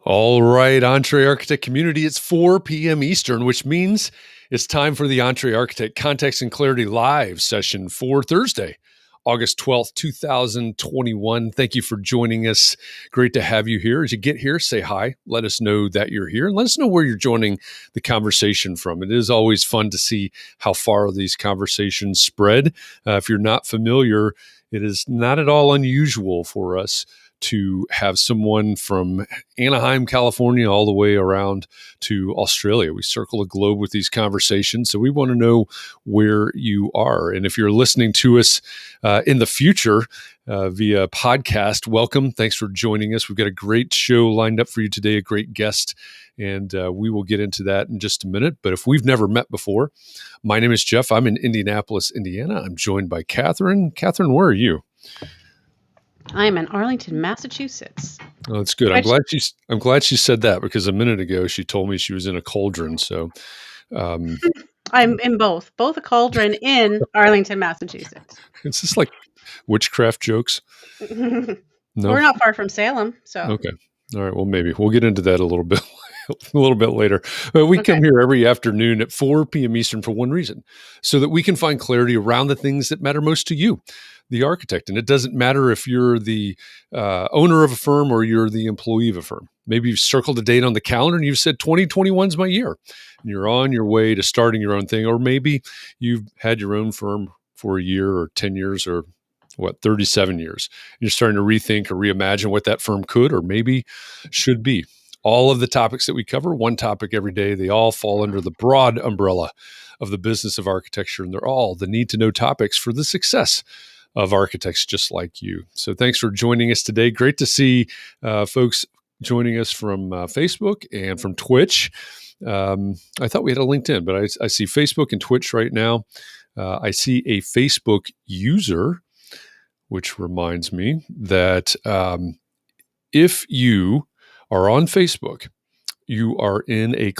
All right, Entree Architect community, it's 4 p.m. Eastern, which means it's time for the Entree Architect Context and Clarity Live session for Thursday, August 12th, 2021. Thank you for joining us. Great to have you here. As you get here, say hi. Let us know that you're here and let us know where you're joining the conversation from. It is always fun to see how far these conversations spread. If you're not familiar, it is not at all unusual for us to have someone from Anaheim, California, all the way around to Australia. We circle the globe with these conversations, so we want to know where you are. And if you're listening to us in the future via podcast, welcome. Thanks for joining us. We've got a great show lined up for you today, a great guest, and we will get into that in just a minute. But if we've never met before, my name is Jeff. I'm in Indianapolis, Indiana. I'm joined by Katharine. Katharine, where are you? I'm in Arlington, Massachusetts. Oh, that's good. I'm glad she said that because a minute ago she told me she was in a cauldron. So I'm in both a cauldron in Arlington, Massachusetts. It's just like witchcraft jokes. No, we're not far from Salem. So okay, all right. Well, maybe we'll get into that a little bit. A little bit later. We come here every afternoon at 4 p.m. Eastern for one reason, so that we can find clarity around the things that matter most to you, the architect. And it doesn't matter if you're the owner of a firm or you're the employee of a firm. Maybe you've circled a date on the calendar and you've said 2021 is my year and you're on your way to starting your own thing. Or maybe you've had your own firm for a year or 10 years or 37 years. You're starting to rethink or reimagine what that firm could or maybe should be. All of the topics that we cover, one topic every day, they all fall under the broad umbrella of the business of architecture, and they're all the need-to-know topics for the success of architects just like you. So thanks for joining us today. Great to see folks joining us from Facebook and from Twitch. I thought we had a LinkedIn, but I see Facebook and Twitch right now. I see a Facebook user, which reminds me that if you are on Facebook, you are in a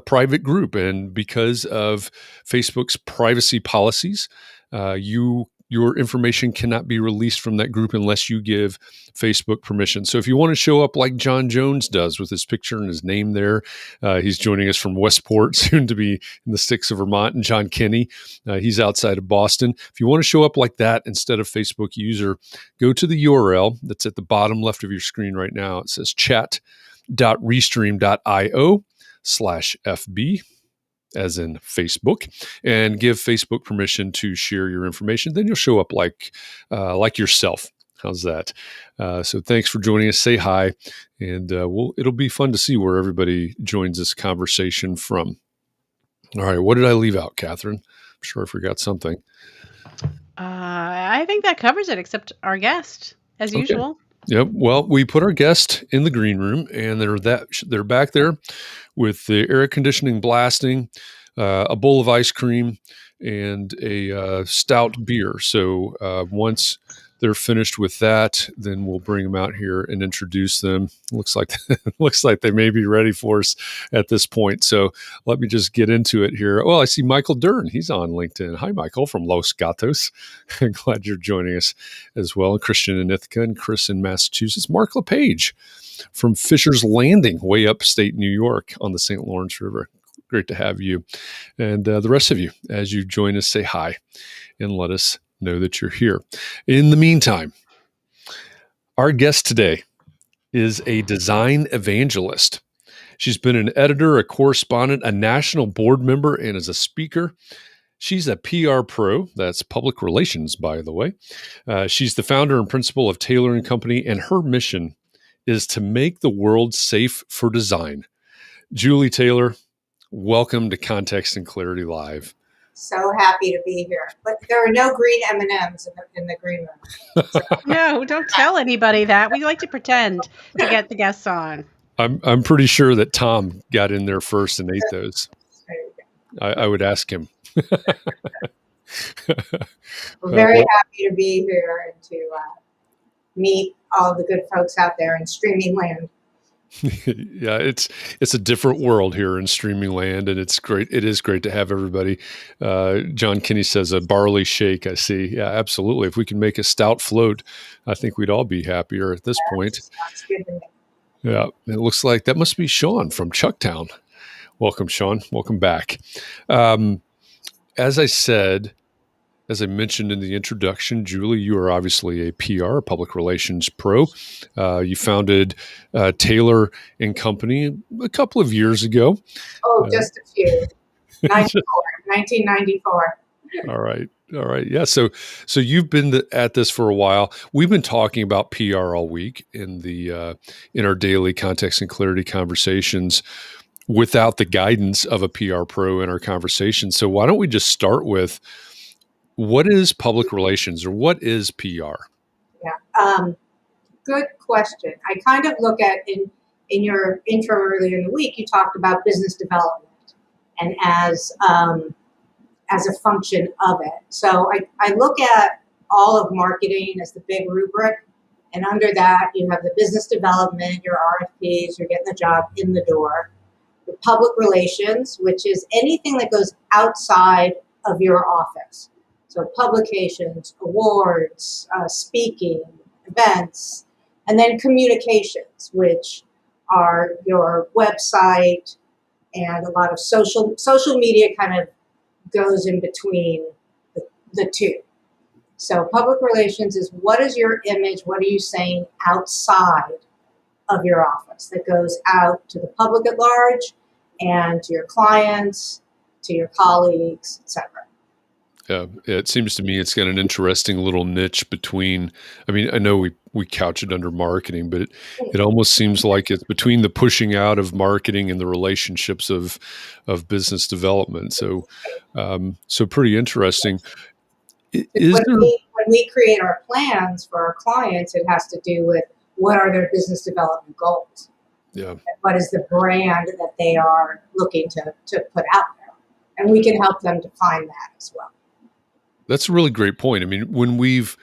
private group. And because of Facebook's privacy policies, your information cannot be released from that group unless you give Facebook permission. So if you want to show up like John Jones does with his picture and his name there, he's joining us from Westport, soon to be in the sticks of Vermont, and John Kinney, he's outside of Boston. If you want to show up like that instead of Facebook user, go to the URL that's at the bottom left of your screen right now. It says chat.restream.io/FB, as in Facebook, and give Facebook permission to share your information. Then you'll show up like yourself. How's that? So thanks for joining us. Say hi, and it'll be fun to see where everybody joins this conversation from. All right, what did I leave out, Katharine? I'm sure I forgot something. I think that covers it, except our guest, as usual. Yep. Well, we put our guest in the green room, and they're back there with the air conditioning blasting, a bowl of ice cream, and a stout beer. So once they're finished with that, then we'll bring them out here and introduce them. Looks like they may be ready for us at this point. So let me just get into it here. Well, I see Michael Dern. He's on LinkedIn. Hi, Michael from Los Gatos. Glad you're joining us as well. Christian in Ithaca and Chris in Massachusetts. Mark LePage from Fisher's Landing, way upstate New York on the St. Lawrence River. Great to have you. And the rest of you, as you join us, say hi and let us know that you're here. In the meantime, our guest today is a design evangelist. She's been an editor, a correspondent, a national board member, and as a speaker. She's a PR pro. That's public relations, by the way. She's the founder and principal of Taylor & Company, and her mission is to make the world safe for design. Julie Taylor, welcome to Context and Clarity Live. So happy to be here. But there are no green M&Ms in the green room. So. No, don't tell anybody that. We like to pretend to get the guests on. I'm pretty sure that Tom got in there first and ate those. I would ask him. We're very happy to be here and to meet all the good folks out there in streaming land. Yeah, it's a different world here in streaming land, and it's great. It is great to have everybody. John Kinney says a barley shake. I see. Yeah, absolutely. If we can make a stout float, I think we'd all be happier at this point. Sounds good to me. Yeah, it looks like that must be Sean from Chucktown. Welcome, Sean. Welcome back. Um, as I said, as I mentioned in the introduction, Julie, you are obviously a PR, public relations pro. You founded Taylor and Company a couple of years ago. Oh, just a few. 1994. All right. All right. Yeah. So you've been at this for a while. We've been talking about PR all week in our daily context and clarity conversations without the guidance of a PR pro in our conversation. So why don't we just start with what is public relations or what is PR? Yeah. Good question. I kind of look at in your intro earlier in the week, you talked about business development and as a function of it. So I look at all of marketing as the big rubric. And under that, you have the business development, your RFPs, you're getting the job in the door. The public relations, which is anything that goes outside of your office. So publications, awards, speaking, events, and then communications, which are your website and a lot of social media kind of goes in between the two. So public relations is what is your image, what are you saying outside of your office that goes out to the public at large and to your clients, to your colleagues, etc. It seems to me it's got an interesting little niche between, I mean, I know we couch it under marketing, but it almost seems like it's between the pushing out of marketing and the relationships of business development. So, so pretty interesting. Is When there, we create our plans for our clients, it has to do with what are their business development goals? yeah, What is the brand that they are looking to put out there? And we can help them define that as well. that's a really great point. I mean, when we've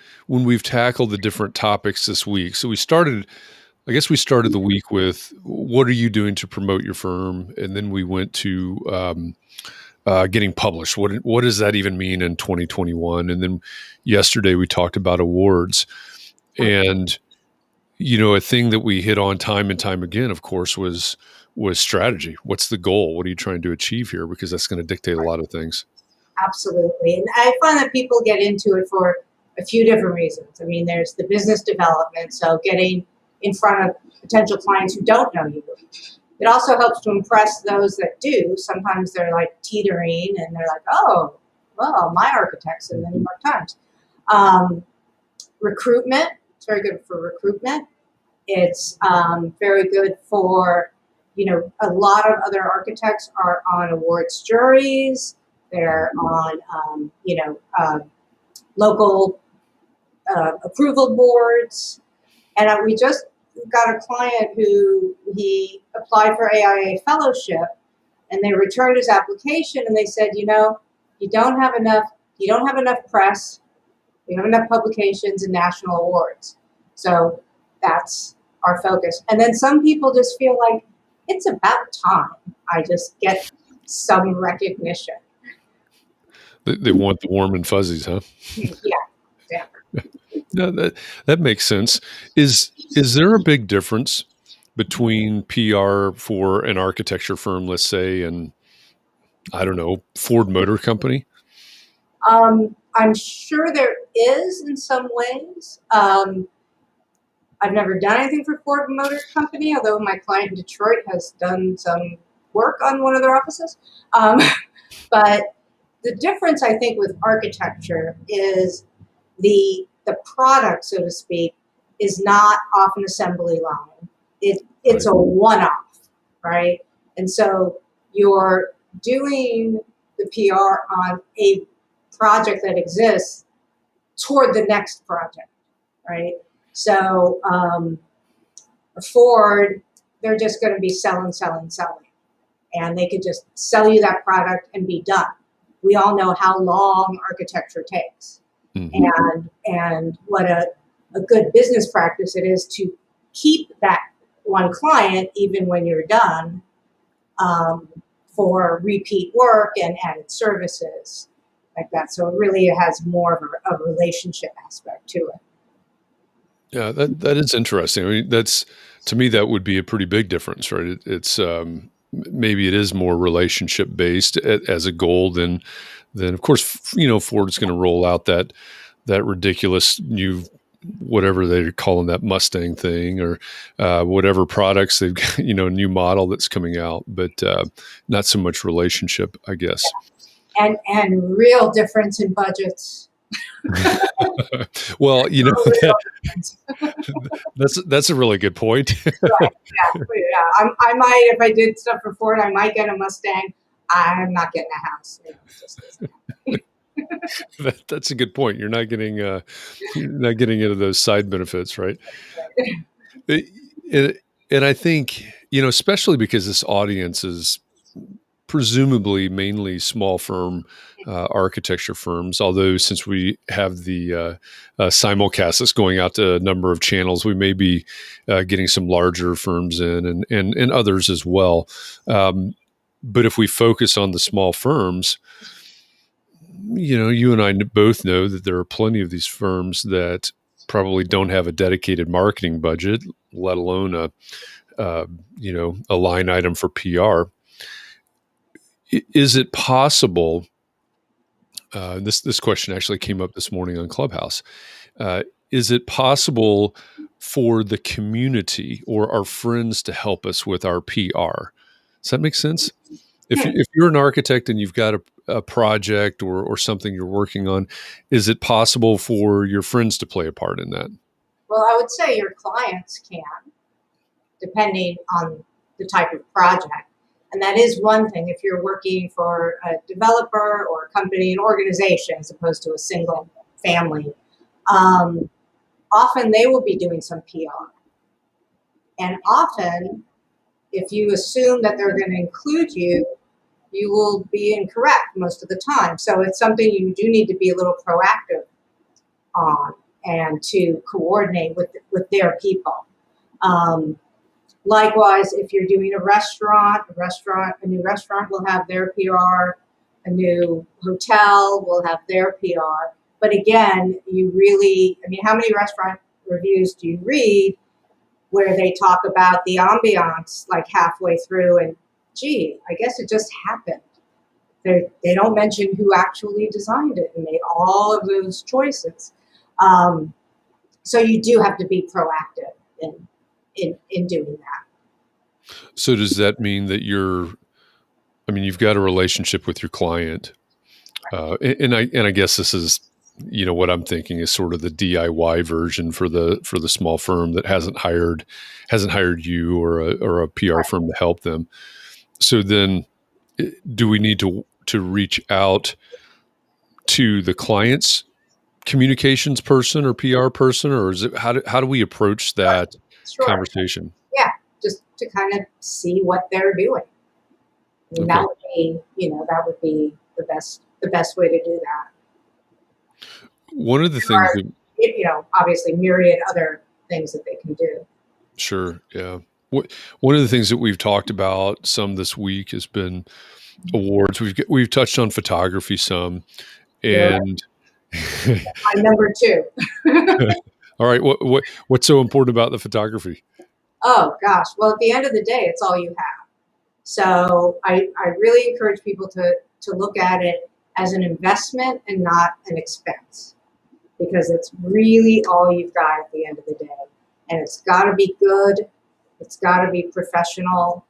tackled the different topics this week, so I guess we started the week with what are you doing to promote your firm, and then we went to getting published. What does that even mean in 2021? And then yesterday we talked about awards, and a thing that we hit on time and time again, of course, was strategy. What's the goal? What are you trying to achieve here? Because that's going to dictate a lot of things. Absolutely. And I find that people get into it for a few different reasons. I mean, there's the business development, so getting in front of potential clients who don't know you. It also helps to impress those that do. Sometimes they're like teetering and they're like, oh, well, my architect's in the New York Times. Recruitment, it's very good for recruitment. It's very good for, a lot of other architects are on awards juries. They're on, local approval boards. And we just got a client who he applied for AIA fellowship, and they returned his application, and they said, you don't have enough press, you don't have enough publications and national awards. So that's our focus. And then some people just feel like it's about time I just get some recognition. They want the warm and fuzzies, huh? Yeah. No, that makes sense. Is there a big difference between PR for an architecture firm, let's say, and I don't know, Ford Motor Company? I'm sure there is in some ways. I've never done anything for Ford Motor Company, although my client in Detroit has done some work on one of their offices. But the difference, I think, with architecture is the product, so to speak, is not off an assembly line. It's a one-off, right? And so you're doing the PR on a project that exists toward the next project, right? So Ford, they're just going to be selling, and they could just sell you that product and be done. We all know how long architecture takes. Mm-hmm. And what a good business practice it is to keep that one client even when you're done for repeat work and added services like that. So it really has more of a relationship aspect to it. Yeah, that is interesting. I mean, to me, that would be a pretty big difference, right? It's maybe it is more relationship based as a goal than of course, Ford's going to roll out that ridiculous new whatever they're calling that Mustang thing, or whatever products they've got, new model that's coming out, but not so much relationship, I guess. And real difference in budgets. Well, Real difference. that's a really good point. Right. Yeah. I might, if I did stuff for Ford, I might get a Mustang. I'm not getting a house. It just isn't. That's a good point. You're not getting into those side benefits, right? And, and I think, especially because this audience is presumably mainly small firm architecture firms, although since we have the simulcast that's going out to a number of channels, we may be getting some larger firms in and others as well. But if we focus on the small firms, you and I both know that there are plenty of these firms that probably don't have a dedicated marketing budget, let alone a line item for PR. Is it possible? This question actually came up this morning on Clubhouse. Is it possible for the community or our friends to help us with our PR? Does that make sense? If you're an architect and you've got a project or something you're working on, is it possible for your friends to play a part in that? Well, I would say your clients can, depending on the type of project. And that is one thing. If you're working for a developer or a company, an organization, as opposed to a single family, often they will be doing some PR. And often, if you assume that they're going to include you, you will be incorrect most of the time. So it's something you do need to be a little proactive on and to coordinate with their people. Likewise, if you're doing a new restaurant will have their PR, a new hotel will have their PR. But again, how many restaurant reviews do you read where they talk about the ambiance like halfway through and, gee, I guess it just happened. They don't mention who actually designed it and made all of those choices. So you do have to be proactive in doing that. So does that mean that you've got a relationship with your client, and I guess this is, what I'm thinking is sort of the DIY version for the small firm that hasn't hired you or a PR firm to help them. So then, do we need to reach out to the client's communications person or PR person, or is it how do we approach that conversation? Yeah, just to kind of see what they're doing. I mean, Okay. that would be the best way to do that. One of the things that, obviously myriad other things that they can do. Sure, yeah. One of the things that we've talked about some this week has been awards. We've touched on photography some, and I'm number 2. all right. What's so important about the photography? Oh gosh. Well, at the end of the day, it's all you have. So I really encourage people to look at it as an investment and not an expense, because it's really all you've got at the end of the day. And it's got to be good. It's got to be professional.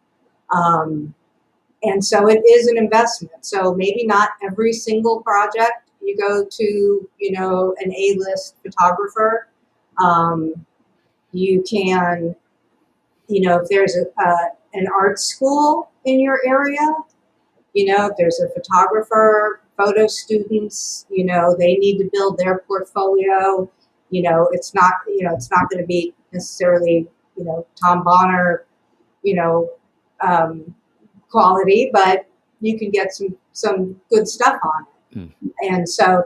And so it is an investment. So maybe not every single project you go to, an A-list photographer. You can, if there's an art school in your area, if there's a photographer, photo students, they need to build their portfolio. It's not going to be necessarily, Tom Bonner, quality, but you can get some good stuff on it. And so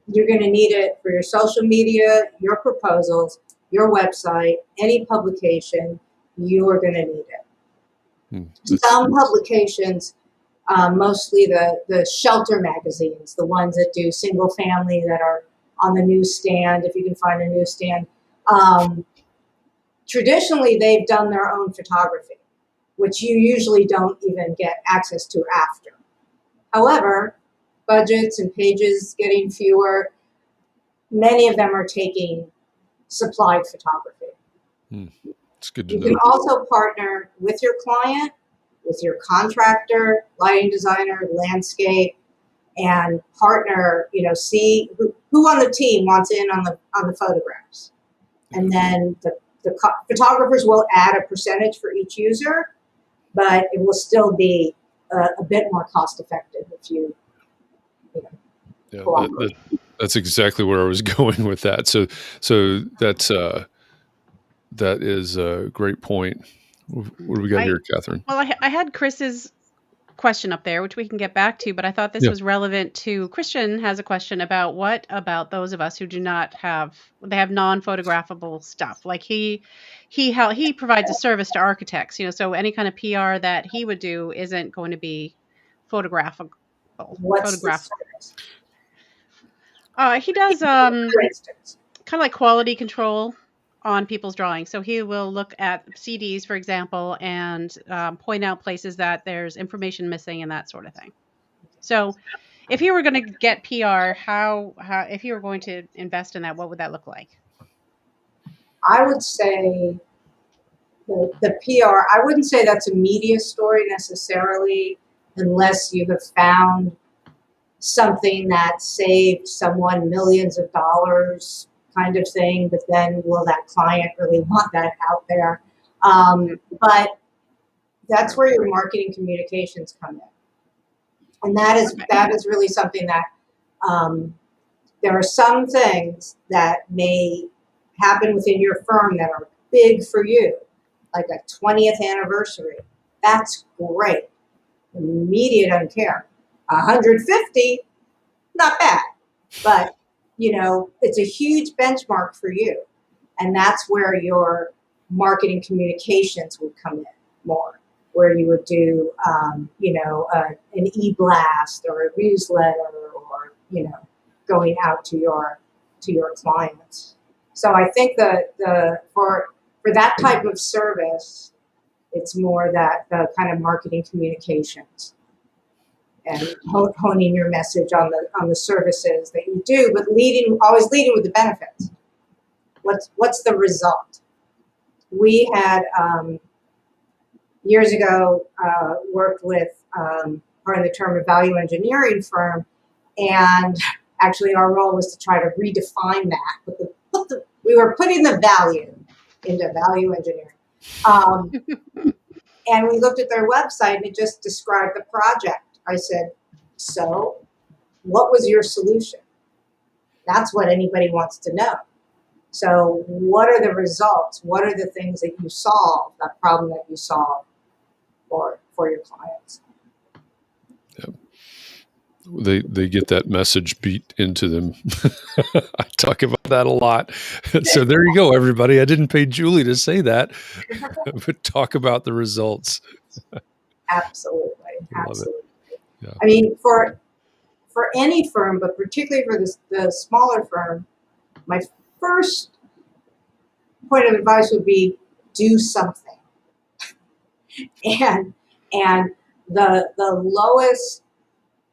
you're going to need it for your social media, your proposals, your website, any publication, you are going to need it. Some publications, mostly the shelter magazines, the ones that do single family that are on the newsstand, if you can find a newsstand. Traditionally, they've done their own photography, which you usually don't even get access to after. However, budgets and pages getting fewer, many of them are taking supplied photography. It's good to You know. can also partner with your client, with your contractor, lighting designer, landscape, and partner, see who on the team wants in on the photographs. And then the photographers will add a percentage for each user, but it will still be a bit more cost effective if you cooperate. That's exactly where I was going with that. So that is a great point. What do we got here, Katharine? Well, I had Chris's question up there, which we can get back to, but I thought this was relevant to Christian has a question about what about those of us who do not have, they have non-photographable stuff. Like he provides a service to architects, so any kind of PR that he would do isn't going to be photographable. What's the service? He does For instance, kind of like quality control on people's drawings. So he will look at CDs, for example, and point out places that there's information missing and that sort of thing. So if you were going to get PR, how if you were going to invest in that, what would that look like? I would say the PR, I wouldn't say that's a media story necessarily, unless you have found something that saved someone millions of dollars kind of thing, but then will that client really want that out there? But that's where your marketing communications come in. And that is really something that there are some things that may happen within your firm that are big for you, like a 20th anniversary. That's great. The media doesn't care. 150, not bad, but it's a huge benchmark for you. And that's where your marketing communications would come in more, where you would do, an e-blast or a newsletter or, going out to your clients. So I think for that type of service, it's more that the kind of marketing communications and honing your message on the services that you do, but always leading with the benefits. What's the result? We had years ago worked with part of the term a value engineering firm, and actually our role was to try to redefine that. We were putting the value into value engineering. And we looked at their website and it just described the project. I said, so what was your solution? That's what anybody wants to know. So what are the results? What are the things that you solve, that problem that you solve for your clients? Yep. They get that message beat into them. I talk about that a lot. So there you go, everybody. I didn't pay Julie to say that, but talk about the results. Absolutely. Absolutely. Yeah. I mean, for any firm, but particularly for the smaller firm, my first point of advice would be do something. And the lowest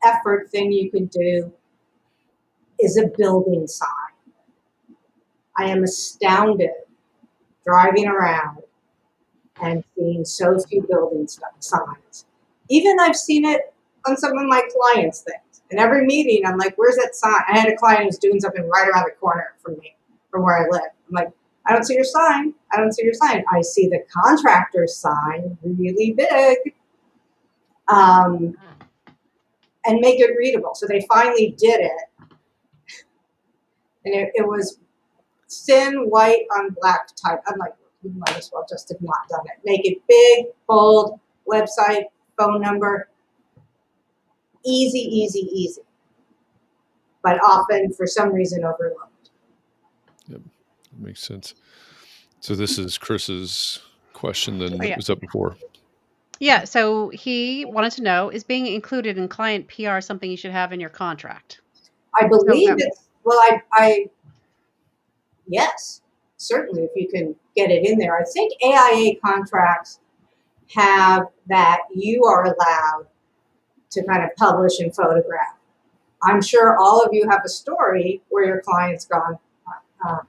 effort thing you can do is a building sign. I am astounded driving around and seeing so few building signs. Even I've seen it on some of my clients' things. In every meeting, I'm like, where's that sign? I had a client who's doing something right around the corner from me, from where I live. I'm like, I don't see your sign. I don't see your sign. I see the contractor's sign really big. And make it readable. So they finally did it. And it was thin white on black type. I'm like, you might as well just have not done it. Make it big, bold, website, phone number. Easy, easy, easy. But often, for some reason, overlooked. Yep, that makes sense. So this is Chris's question then that was up before. Yeah, so he wanted to know, is being included in client PR something you should have in your contract? I believe Well, yes, certainly if you can get it in there. I think AIA contracts have that you are allowed to kind of publish and photograph. I'm sure all of you have a story where your client's gone,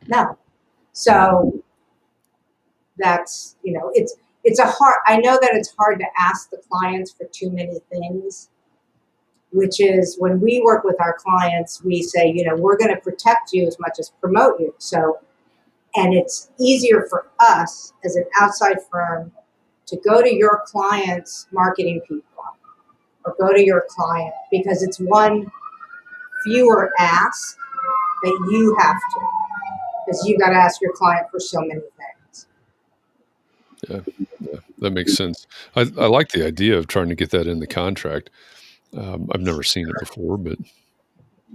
no. So that's, it's a hard, I know that it's hard to ask the clients for too many things, which is when we work with our clients, we say, we're going to protect you as much as promote you. So, and it's easier for us as an outside firm to go to your client's marketing people or go to your client because it's one fewer ask that you have to, because you got to ask your client for so many things. Yeah, that makes sense. I like the idea of trying to get that in the contract. I've never seen it before, but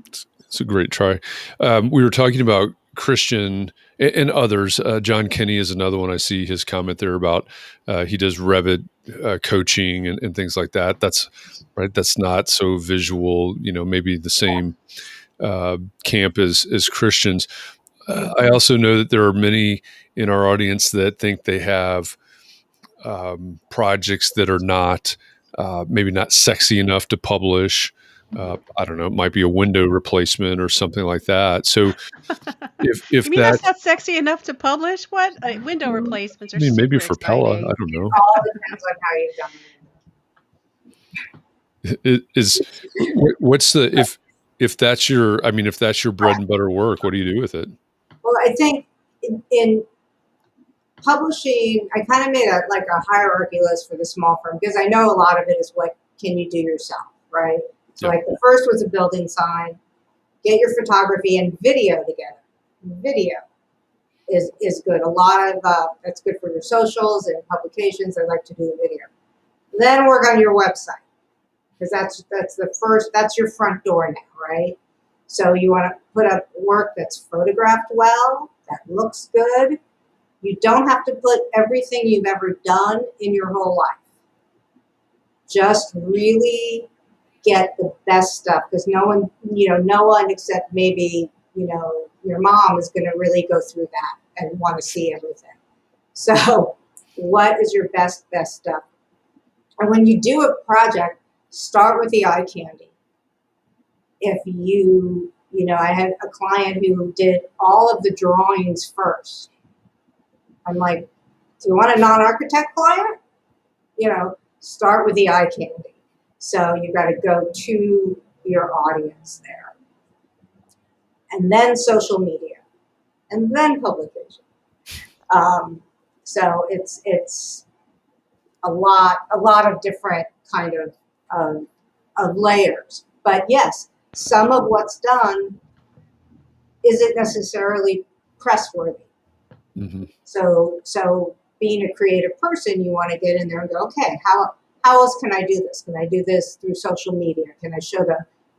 it's a great try. We were talking about Christian and others. John Kenny is another one. I see his comment there about he does Revit coaching and things like that. That's right. That's not so visual. Maybe the same camp as Christians. I also know that there are many in our audience that think they have projects that are not maybe not sexy enough to publish. I don't know. It might be a window replacement or something like that. So if You mean that, that's not sexy enough to publish? What? Window replacements I are mean, maybe super for Pella, I exciting. don't know. It all depends on how you've done it. Is what's the if that's your, I mean, if that's your bread and butter work, what do you do with it? Well, I think in publishing, I kind of made a hierarchy list for the small firm because I know a lot of it is what can you do yourself, right? So Yeah. like the first was a building sign, get your photography and video together. Video is good. A lot of that's good for your socials and publications. I like to do the video. Then work on your website because that's your front door now, right? So you want to put up work that's photographed well, that looks good. You don't have to put everything you've ever done in your whole life. Just really get the best stuff because no one except maybe, your mom is going to really go through that and want to see everything. So what is your best stuff? And when you do a project, start with the eye candy. If I had a client who did all of the drawings first. I'm like, do you want a non-architect client? Start with the eye candy. So you got to go to your audience there. And then social media. And then publication. So it's a lot of different kind of layers. But yes, some of what's done isn't necessarily press-worthy. Mm-hmm. So being a creative person, you want to get in there and go, okay, how else can I do this? Can I do this through social media? Can I show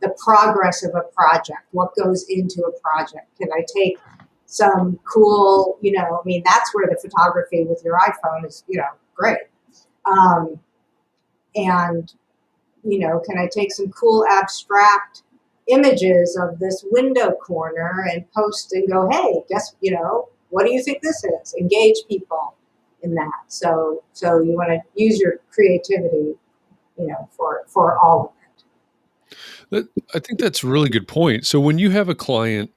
the progress of a project? What goes into a project? Can I take some cool, that's where the photography with your iPhone is, great. And, can I take some cool abstract images of this window corner and post and go, hey, what do you think this is? Engage people in that. So you want to use your creativity, for all of it. I think that's a really good point. So when you have a client,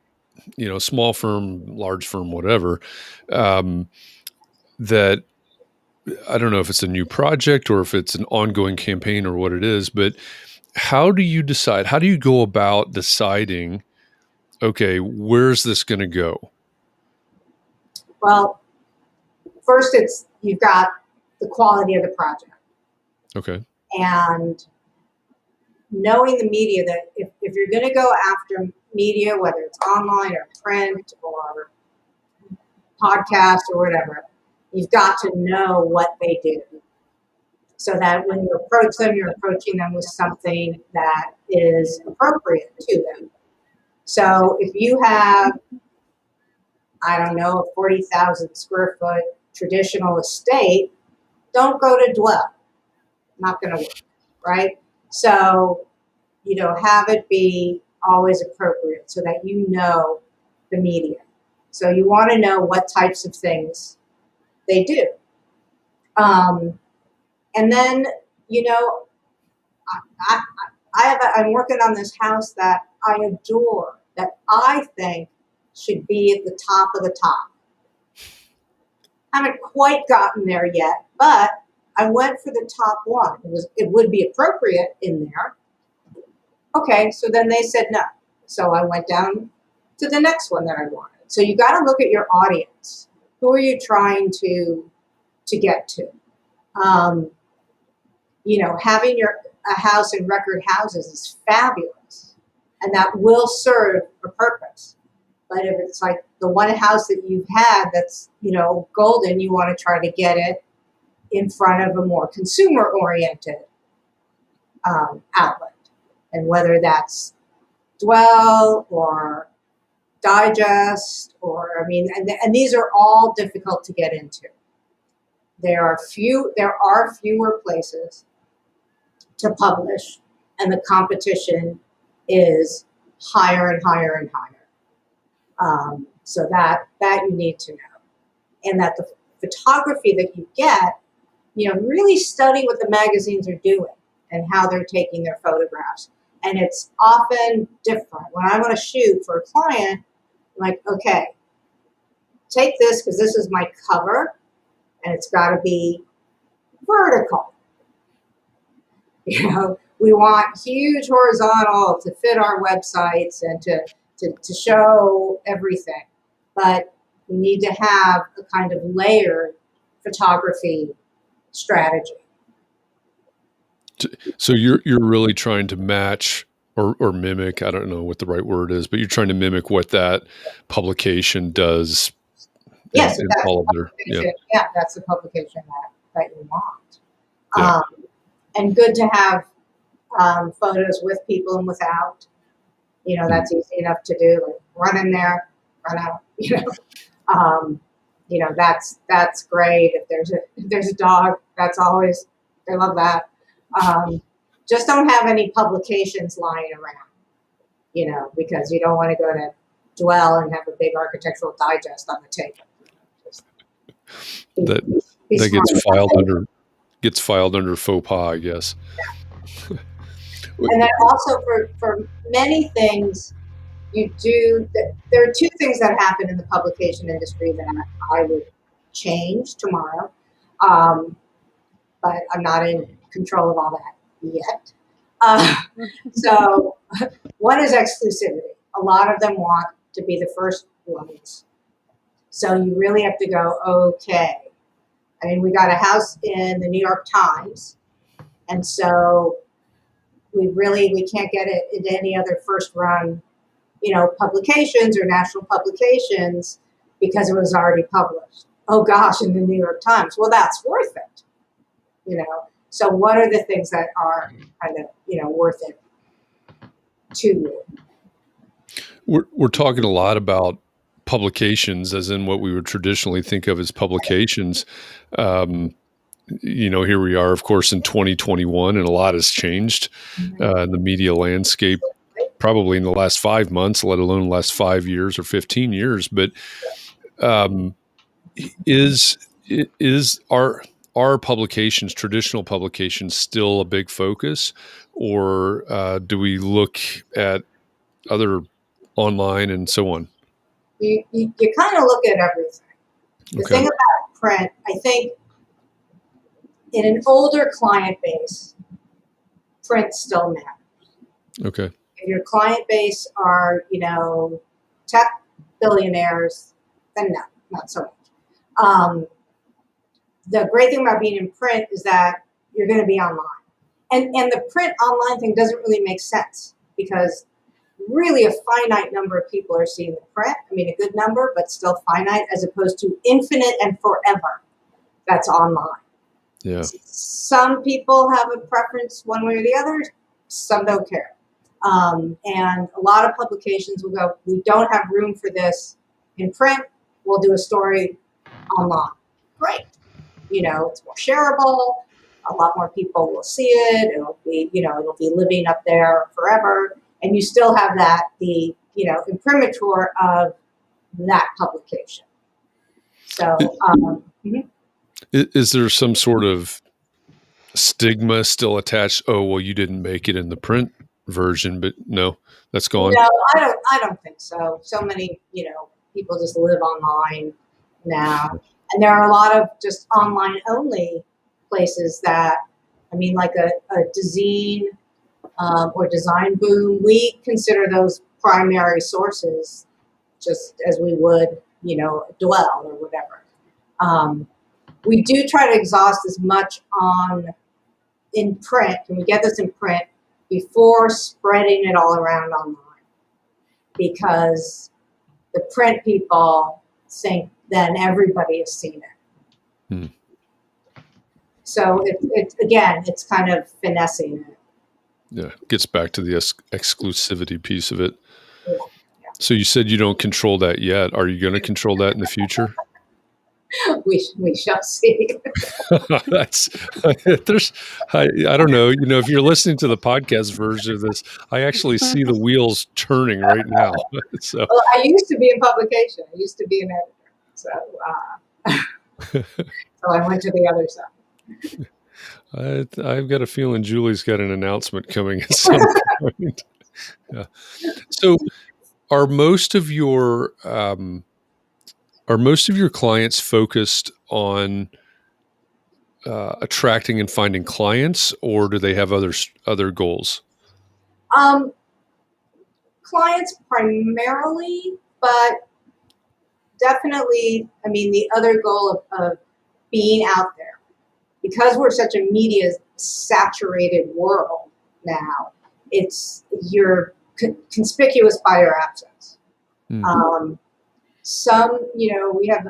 small firm, large firm, whatever, that I don't know if it's a new project or if it's an ongoing campaign or what it is, but how do you decide? How do you go about deciding, okay, where's this going to go? Well, first you've got the quality of the project. Okay. And knowing the media, that if you're going to go after media, whether it's online or print or podcast or whatever, you've got to know what they do. So that when you approach them, you're approaching them with something that is appropriate to them. So if you have, I don't know, a 40,000 square foot traditional estate, don't go to Dwell. Not going to work, right? So, have it be always appropriate so that you know the media. So you want to know what types of things they do. And then, you know, I'm working on this house that I adore, that I think should be at the top of the top. Haven't quite gotten there yet, but I went for the top one. It would be appropriate in there. Okay, so then they said no. So I went down to the next one that I wanted. So you got to look at your audience. Who are you trying to get to? You know, having a house in record houses is fabulous, and that will serve a purpose. But if it's like the one house that you've had that's, you know, golden, you want to try to get it in front of a more consumer-oriented outlet. And whether that's Dwell or Digest or, I mean, and these are all difficult to get into. There are fewer places to publish, and the competition is higher and higher and higher. So that you need to know. And that the photography that you get, you know, really study what the magazines are doing and how they're taking their photographs. And it's often different. When I want to shoot for a client, I'm like, okay, take this because this is my cover and it's got to be vertical. You know, we want huge horizontal to fit our websites and to show everything. But we need to have a kind of layered photography strategy. So you're really trying to match or mimic, I don't know what the right word is, but you're trying to mimic what that publication does. Yes, in that's all of their, that's the publication that you want. Yeah. And good to have photos with people and without. You know, that's easy enough to do. Like run in there, run out. You know, that's great. If there's a dog, that's always, I love that. Just don't have any publications lying around, you know, because you don't want to go to Dwell and have a big architectural digest on the table. That gets filed under faux pas, I guess. And then also for many things, you do. There are two things that happen in the publication industry that I would change tomorrow, but I'm not in control of all that yet. So one is exclusivity. A lot of them want to be the first ones. So you really have to go, okay. I mean, we got a house in the New York Times, and so we can't get it into any other first run, you know, publications or national publications because it was already published. Oh gosh, in the New York Times. Well, that's worth it, you know. So what are the things that are kind of, you know, worth it to you? We're talking a lot about publications as in what we would traditionally think of as publications. You know, here we are, of course, in 2021, and a lot has changed in the media landscape, probably in the last 5 months, let alone the last 5 years or 15 years. But are publications, traditional publications, still a big focus, or do we look at other online and so on? You kind of look at everything. The thing about print, I think, in an older client base, print still matters. Okay. If your client base are, you know, tech billionaires, then no, not so much. The great thing about being in print is that you're going to be online. And the print online thing doesn't really make sense because really a finite number of people are seeing the print. I mean, a good number, but still finite, as opposed to infinite and forever that's online. Yeah. Some people have a preference one way or the other. Some don't care. And a lot of publications will go, we don't have room for this in print. We'll do a story online. Great. You know, it's more shareable. A lot more people will see it. It'll be, you know, it'll be living up there forever. and you still have the imprimatur of that publication. So, is there some sort of stigma still attached? Oh, well, you didn't make it in the print version, but no, that's gone. No, I don't think so. So many, people just live online now, and there are a lot of just online only places that, like a Dezeen or Design Boom. We consider those primary sources, just as we would, Dwell or whatever. We do try to exhaust as much in print. Can we get this in print before spreading it all around online? Because the print people think then everybody has seen it. So it's kind of finessing it. Yeah, gets back to the exclusivity piece of it. Yeah. So you said you don't control that yet. Are you going to control that in the future? We shall see. I don't know. If you're listening to the podcast version of this, I actually see the wheels turning right now. So, well, I used to be in publication. I used to be an editor. So, so I went to the other side. I've got a feeling Julie's got an announcement coming at some point. Yeah. So, are most of your clients focused on attracting and finding clients, or do they have other goals? Clients primarily, but definitely, the other goal of being out there, because we're such a media saturated world now, you're conspicuous by your absence. We have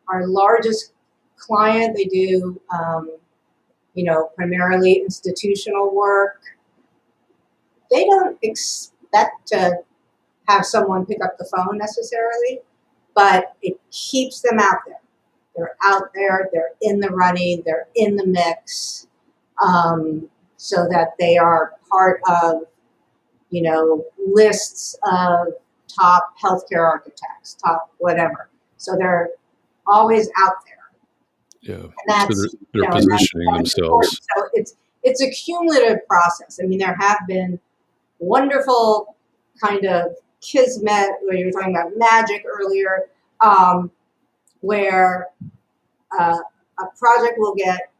our largest client. They do, primarily institutional work. They don't expect to have someone pick up the phone necessarily, but it keeps them out there. They're out there, they're in the running, they're in the mix, so that they are part of, lists of top healthcare architects, top whatever. So they're always out there. Yeah, and that's, so they're positioning themselves. So it's a cumulative process. There have been wonderful kind of kismet, where you were talking about magic earlier, where a project will get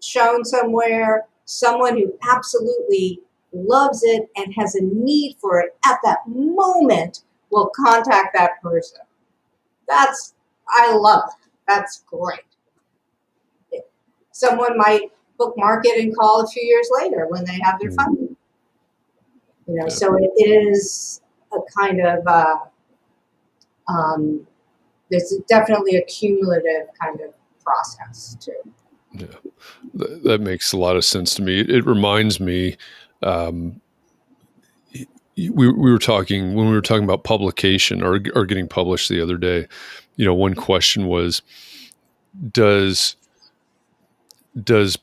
shown somewhere, someone who absolutely loves it and has a need for it at that moment will contact that person. I love that. That's great. Someone might bookmark it and call a few years later when they have their funding. So it is a kind of, there's definitely a cumulative kind of process too. Yeah, that makes a lot of sense to me. It reminds me, we were talking when we were talking about publication or getting published the other day. One question was, does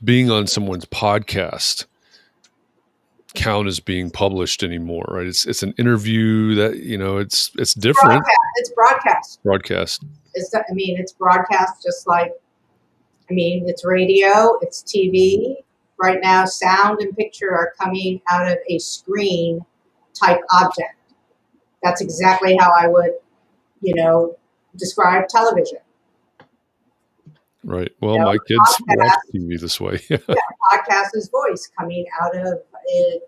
being on someone's podcast count as being published anymore? Right? It's an interview that it's different. It's broadcast. Broadcast. It's broadcast just like. It's radio, it's TV. Right now, sound and picture are coming out of a screen type object. That's exactly how I would, describe television. Right. Well, my kids watch TV this way. Yeah, podcast is voice coming out of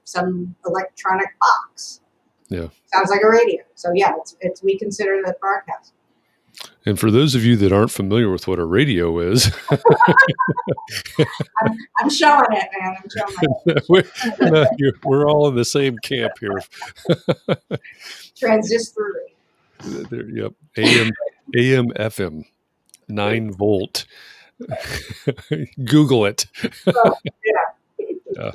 some electronic box. Yeah. Sounds like a radio. So yeah, we consider that broadcast. And for those of you that aren't familiar with what a radio is, I'm showing it, man. I'm showing it. We're all in the same camp here. Transistor. Yep. AM, FM, 9 volt. Google it. Oh, yeah.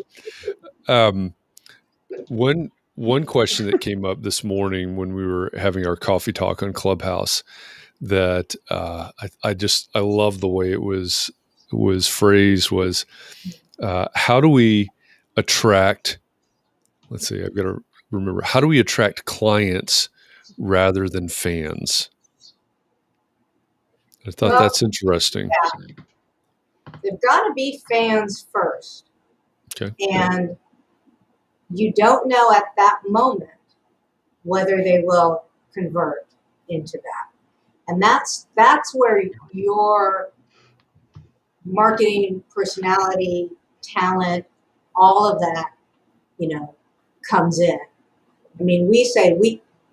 One question that came up this morning when we were having our coffee talk on Clubhouse that I love the way it was phrased was, how do we attract, let's see, I've got to remember, how do we attract clients rather than fans? I thought that's interesting. Yeah. They've got to be fans first. Okay. And you don't know at that moment whether they will convert into that. And that's where your marketing, personality, talent, all of that, comes in. I mean, we say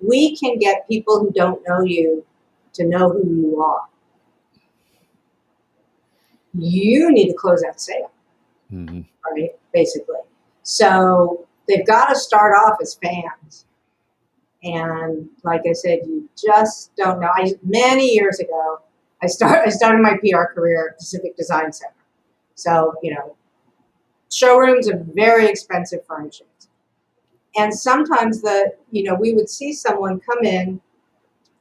we can get people who don't know you to know who you are. You need to close that sale, right? Basically. So they've got to start off as fans. And like I said, you just don't know. Many years ago, I started my PR career at Pacific Design Center. So, showrooms are very expensive furnishings. And sometimes we would see someone come in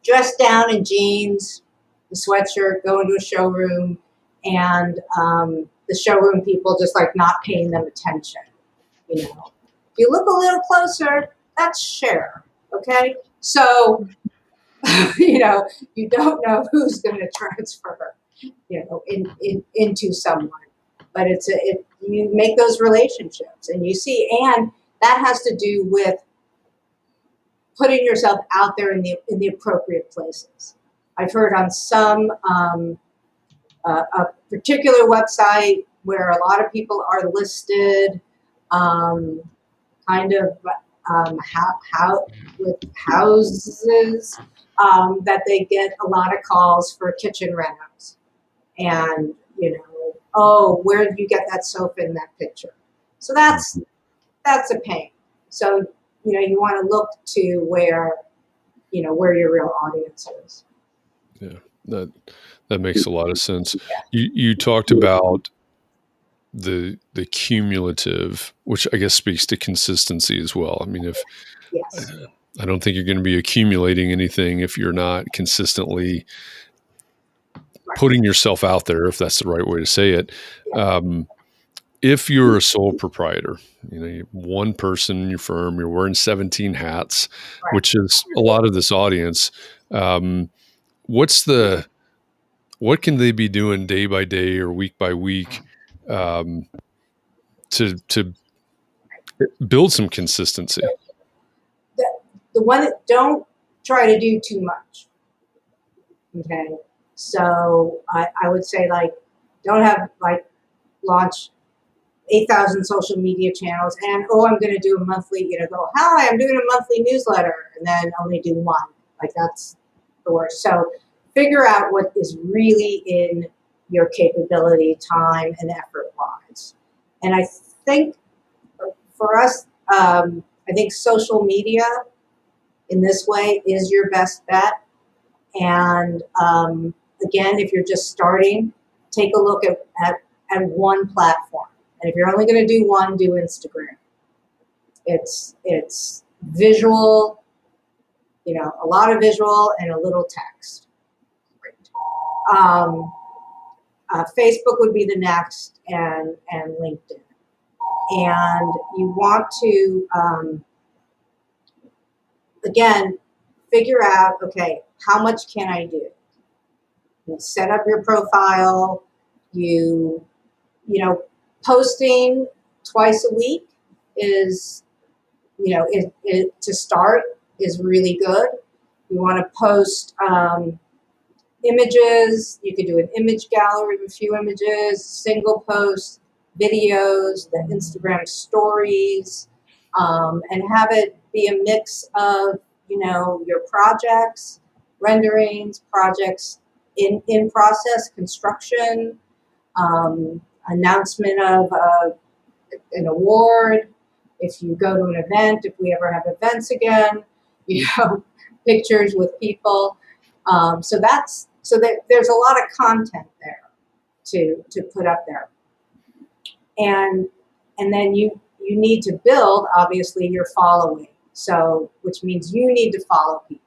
dressed down in jeans, the sweatshirt, go into a showroom, and the showroom people just like not paying them attention. If you look a little closer, that's Cher, okay? So, you don't know who's going to transfer, into someone. But you make those relationships, and you see, and that has to do with putting yourself out there in the appropriate places. I've heard on some a particular website where a lot of people are listed, kind of how with houses that they get a lot of calls for kitchen renos, and oh, where did you get that sofa in that picture? So that's a pain. So you want to look to where your real audience is. Yeah, that makes a lot of sense. You talked about the cumulative, which I guess speaks to consistency as well. I mean, Yes. I don't think you're going to be accumulating anything if you're not consistently putting yourself out there, if that's the right way to say it. If you're a sole proprietor, you're one person in your firm, you're wearing 17 hats, which is a lot of this audience. What can they be doing day by day or week by week to build some consistency? The one that don't try to do too much. Okay. So I would say don't have launch 8,000 social media channels and I'm going to do a monthly, go, hi, I'm doing a monthly newsletter, and then only do one. That's the worst. So figure out what is really in your capability, time and effort wise. And I think for us, I think social media in this way is your best bet. And again, if you're just starting, take a look at one platform. And if you're only going to do one, do Instagram. It's visual, a lot of visual and a little text. Facebook would be the next, and LinkedIn. And you want to, again, figure out, okay, how much can I do? You set up your profile, posting twice a week is, to start is really good. You want to post images. You could do an image gallery of a few images, single post, videos, the Instagram stories, and have it be a mix of, your projects, renderings, projects in process, construction, announcement of an award. If you go to an event, if we ever have events again, pictures with people. So that there's a lot of content there to put up there. And then you need to build, obviously, your following. So, which means you need to follow people.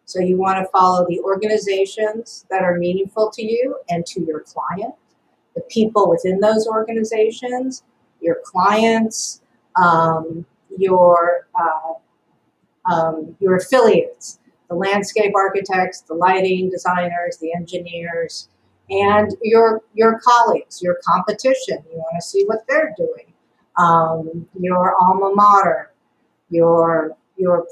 So you want to follow the organizations that are meaningful to you and to your client, the people within those organizations, your clients, your your affiliates, the landscape architects, the lighting designers, the engineers, and your colleagues, your competition. You want to see what they're doing. Your alma mater, your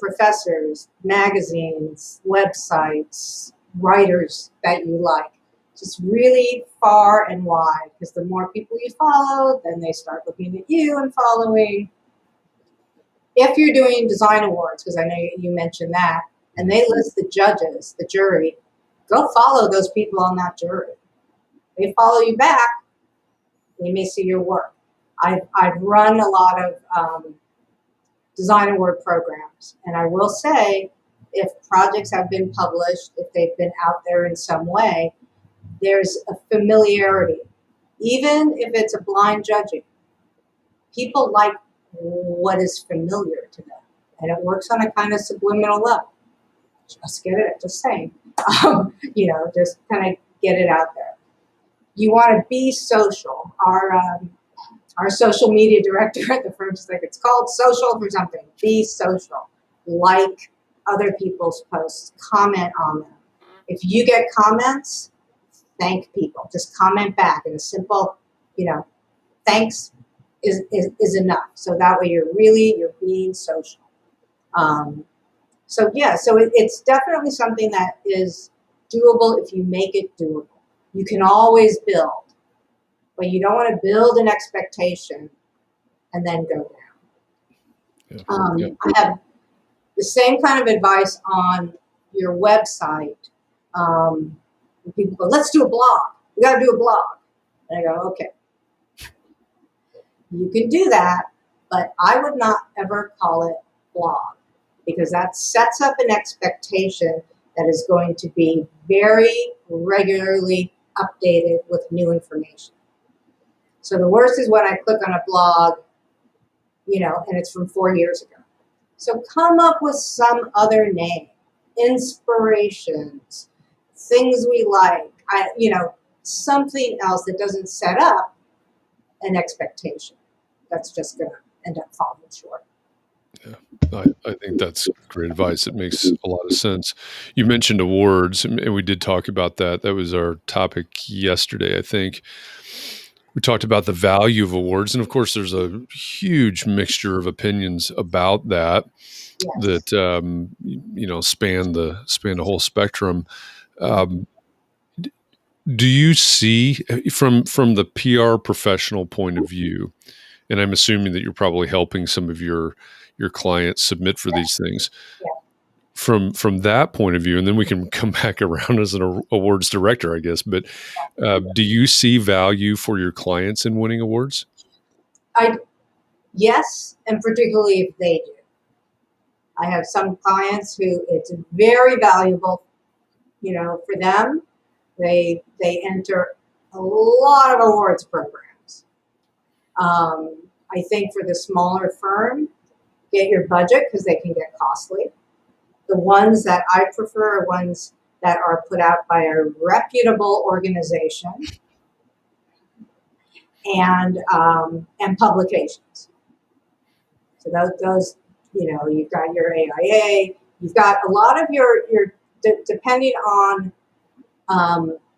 professors, magazines, websites, writers that you like. Just really far and wide, because the more people you follow, then they start looking at you and following. If you're doing design awards, because I know you mentioned that, and they list the judges, the jury, go follow those people on that jury. They follow you back, they may see your work. I've run a lot of design award programs, and I will say, if projects have been published, if they've been out there in some way, there's a familiarity. Even if it's a blind judging, people like what is familiar to them, and it works on a kind of subliminal level. Just get it, just saying, just kind of get it out there. You want to be social. Our social media director at the firm is like, it's called social for something. Be social. Like other people's posts. Comment on them. If you get comments, thank people. Just comment back in a simple, thanks is enough. So that way you're being social. So it's definitely something that is doable if you make it doable. You can always build, but you don't want to build an expectation and then go down. I have the same kind of advice on your website. People go, let's do a blog. We got to do a blog. And I go, okay. You can do that, but I would not ever call it blog, because that sets up an expectation that is going to be very regularly updated with new information. So the worst is when I click on a blog, and it's from 4 years ago. So come up with some other name, inspirations, things we like, something else that doesn't set up an expectation. That's just going to end up falling short. Yeah, I think that's great advice. It makes a lot of sense. You mentioned awards, and we did talk about that. That was our topic yesterday, I think. We talked about the value of awards, and of course, there's a huge mixture of opinions about that. Yes. That span the whole spectrum. Do you see from the PR professional point of view, and I'm assuming that you're probably helping some of your clients submit for these things. Yeah. From that point of view, and then we can come back around as an awards director, I guess. But do you see value for your clients in winning awards? Yes, and particularly if they do. I have some clients who it's very valuable, for them. They enter a lot of awards programs. I think for the smaller firm, get your budget, because they can get costly. The ones that I prefer are ones that are put out by a reputable organization and publications. So those you've got your AIA, you've got a lot of your depending on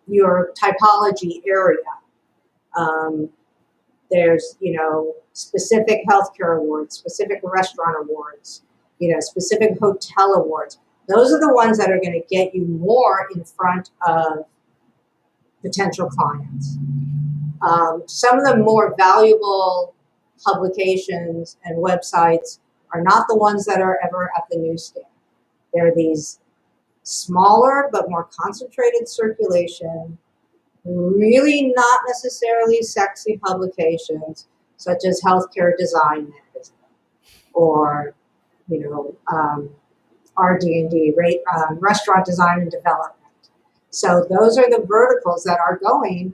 your typology area. There's specific healthcare awards, specific restaurant awards, specific hotel awards. Those are the ones that are going to get you more in front of potential clients. Some of the more valuable publications and websites are not the ones that are ever at the newsstand. They're these smaller but more concentrated circulation, really not necessarily sexy publications, such as Healthcare Design Magazine or RD&D, Restaurant Design and Development. So those are the verticals that are going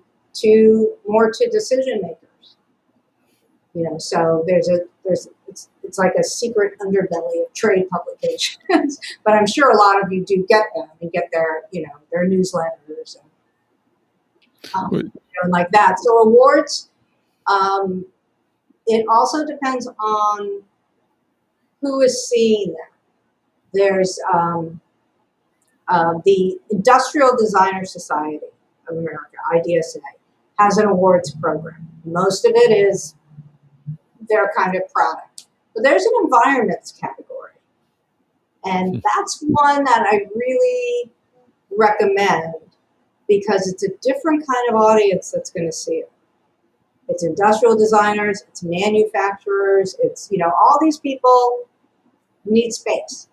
more to decision makers. So it's like a secret underbelly of trade publications, but I'm sure a lot of you do get them and get their newsletters and like that. So awards, it also depends on who is seeing them. There's the Industrial Designer Society of America, IDSA, has an awards program. Most of it is their kind of product. But there's an environments category. And that's one that I really recommend because it's a different kind of audience that's going to see it. It's industrial designers, it's manufacturers, it's, all these people need space.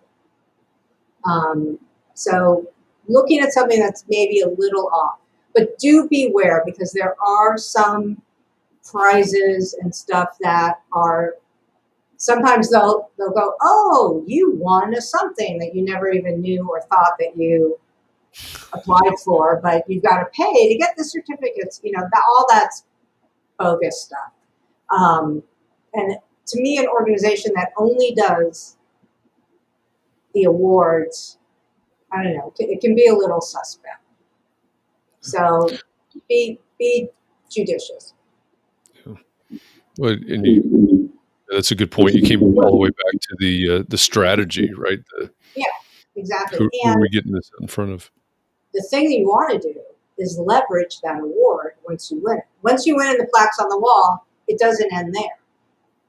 So looking at something that's maybe a little off, but do beware because there are some prizes and stuff that are, sometimes they'll go, oh, you won a something that you never even knew or thought that you applied for, but you've got to pay to get the certificates, all that's bogus stuff. And to me, an organization that only does the awards, I don't know, it can be a little suspect. So be judicious. Yeah. Well, and that's a good point. You came all the way back to the strategy, right? Yeah, exactly. Who are we getting this in front of? The thing that you want to do is leverage that award once you win it. Once you win the plaques on the wall, it doesn't end there.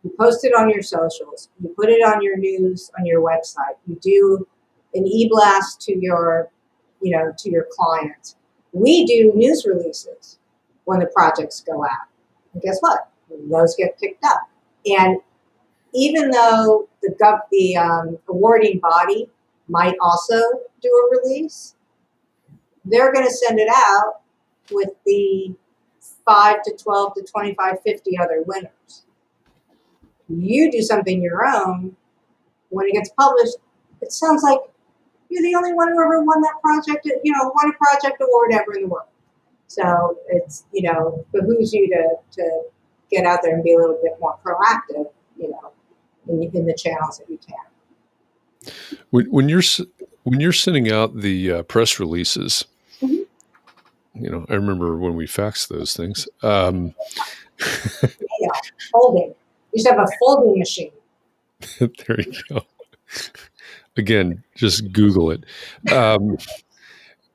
You post it on your socials. You put it on your news, on your website. You do an e-blast to your, to your clients. We do news releases when the projects go out. And guess what? Those get picked up. And even though the awarding body might also do a release, they're going to send it out with the 5 to 12 to 25, 50 other winners. You do something your own, when it gets published, it sounds like you're the only one who ever won that project, won a project award ever in the world. So it's, behooves you to get out there and be a little bit more proactive, in the channels that you can. When you're sending out the press releases, I remember when we faxed those things. Folding. You used to have a folding machine. There you go. Again, just Google it.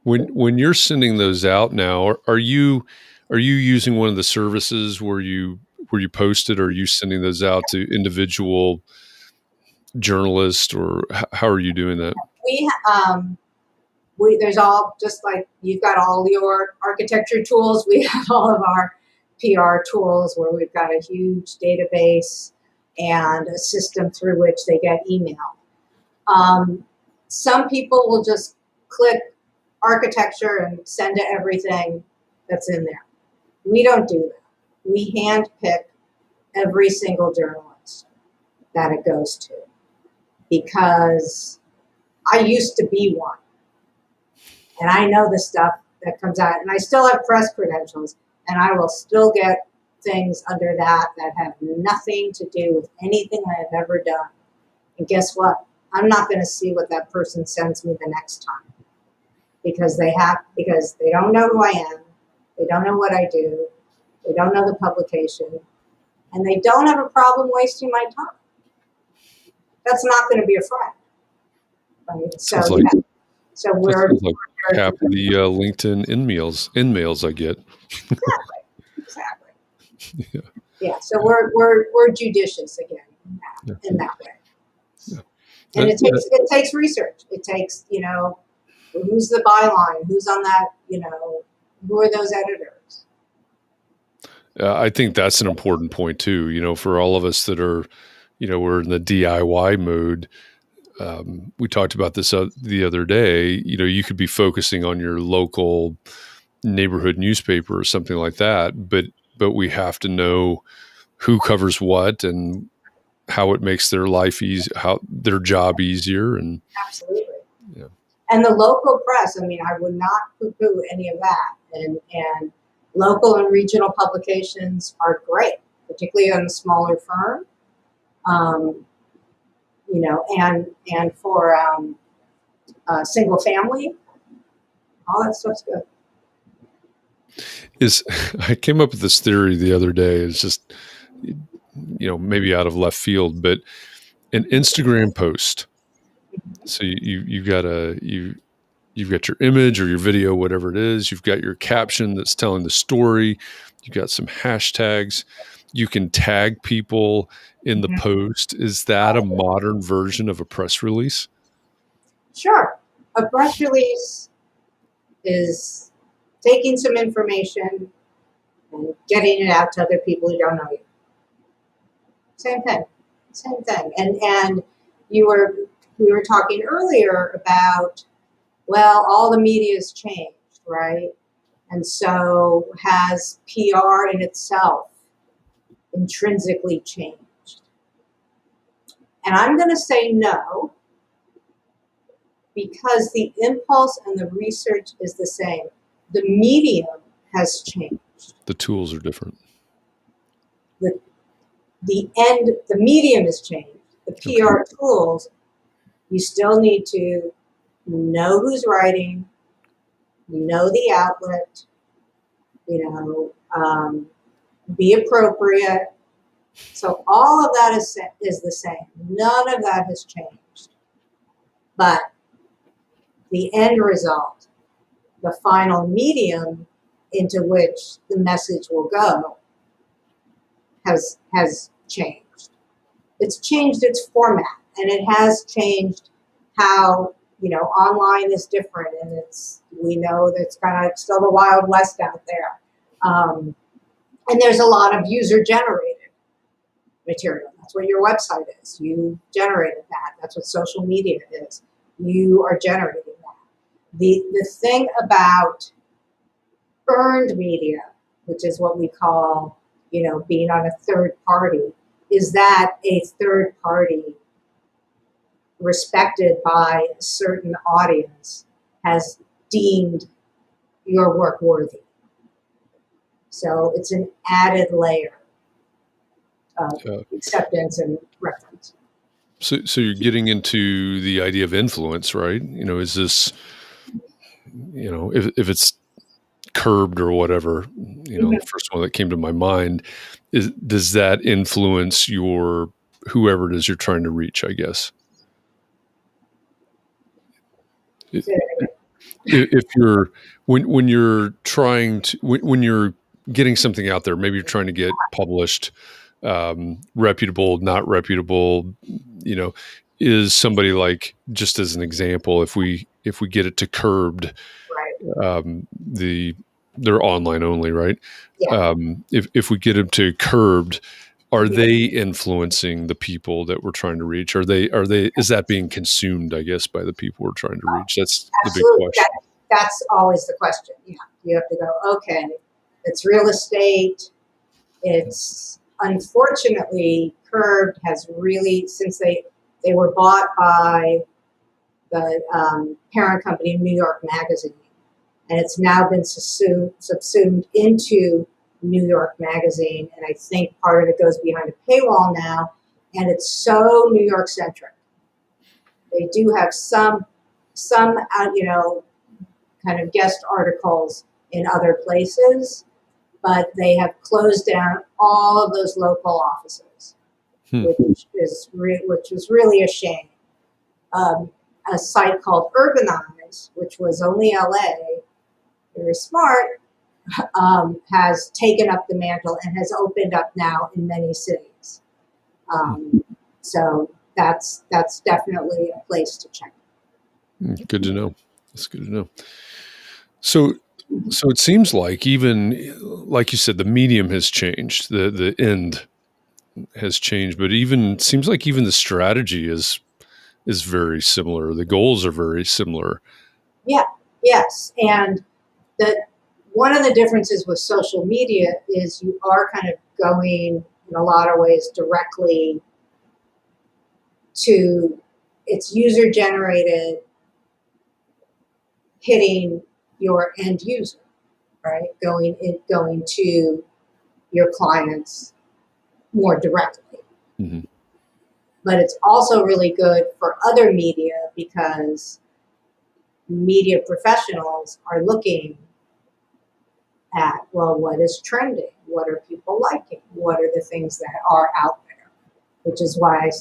When you're sending those out now, are you using one of the services where you post it, or are you sending those out to individual journalists, or how are you doing that? There's all, just like you've got all your architecture tools, we have all of our PR tools where we've got a huge database and a system through which they get email. Some people will just click architecture and send to everything that's in there. We don't do that. We handpick every single journalist that it goes to, because I used to be one. And I know the stuff that comes out, and I still have press credentials, and I will still get things under that have nothing to do with anything I have ever done. And guess what? I'm not going to see what that person sends me the next time, because they don't know who I am, they don't know what I do, they don't know the publication, and they don't have a problem wasting my time. That's not going to be a friend. Right? So we're like half the LinkedIn in-mails I get. Exactly. Yeah. So we're judicious again in that way. Yeah. And it takes research. It takes, who's the byline, who's on that, who are those editors? I think that's an important point too. For all of us that are, we're in the DIY mode. We talked about this the other day. You could be focusing on your local neighborhood newspaper or something like that, but we have to know who covers what and how it makes their life easy, how their job easier. And absolutely. Yeah. And the local press, I would not poo-poo any of that. And local and regional publications are great, particularly on a smaller firm. And for single family, all that stuff's good. I came up with this theory the other day. It's just, maybe out of left field, but an Instagram post So you've got your image or your video, whatever it is. You've got your caption that's telling the story. You've got some hashtags. You can tag people in the post. Is that a modern version of a press release? Sure. A press release is taking some information and getting it out to other people who don't know you. Same thing. And we were talking earlier about, well, all the media's changed, right? And so has PR in itself intrinsically changed? And I'm going to say no, because the impulse and the research is the same. The medium has changed. The tools are different. The medium has changed. The PR tools, you still need to know who's writing, know the outlet, be appropriate. So all of that is the same. None of that has changed. But the end result, the final medium into which the message will go, has changed. It's changed its format, and it has changed how, online is different, and we know that it's kind of still the Wild West out there. And there's a lot of user-generated material. That's what your website is. You generated that. That's what social media is. You are generating that. The thing about earned media, which is what we call, being on a third party, is that a third party respected by a certain audience has deemed your work worthy. So it's an added layer of acceptance and reference. So you're getting into the idea of influence, right? Is this, if it's curbed or whatever, the first one that came to my mind does that influence your whoever it is you're trying to reach, I guess? If you're when you're trying to when you're getting something out there, maybe you're trying to get published, reputable, not reputable, is somebody like, just as an example, if we get it to curbed, right. They're online only, right? Yeah. If we get them to curbed, are they influencing the people that we're trying to reach? Is that being consumed, I guess, by the people we're trying to reach? That's Absolutely. the big question. That's always the question. Yeah. You have to go, okay, it's real estate. It's unfortunately curbed has really, since they were bought by the parent company, New York Magazine, and it's now been subsumed into New York Magazine, and I think part of it goes behind a paywall now, and it's so New York centric. They do have some kind of guest articles in other places, but they have closed down all of those local offices, which was really a shame. A site called Urbanize, which was only LA, very smart, has taken up the mantle and has opened up now in many cities. So that's definitely a place to check. Good to know. That's good to know. So it seems like, even like you said, the medium has changed, the end has changed, but it seems like even the strategy is very similar. The goals are very similar. Yeah. Yes. And one of the differences with social media is you are kind of going in a lot of ways directly to, it's user generated, hitting your end user, right? Going to your clients more directly. Mm-hmm. But it's also really good for other media, because media professionals are looking at, well, what is trending? What are people liking? What are the things that are out there? Which is why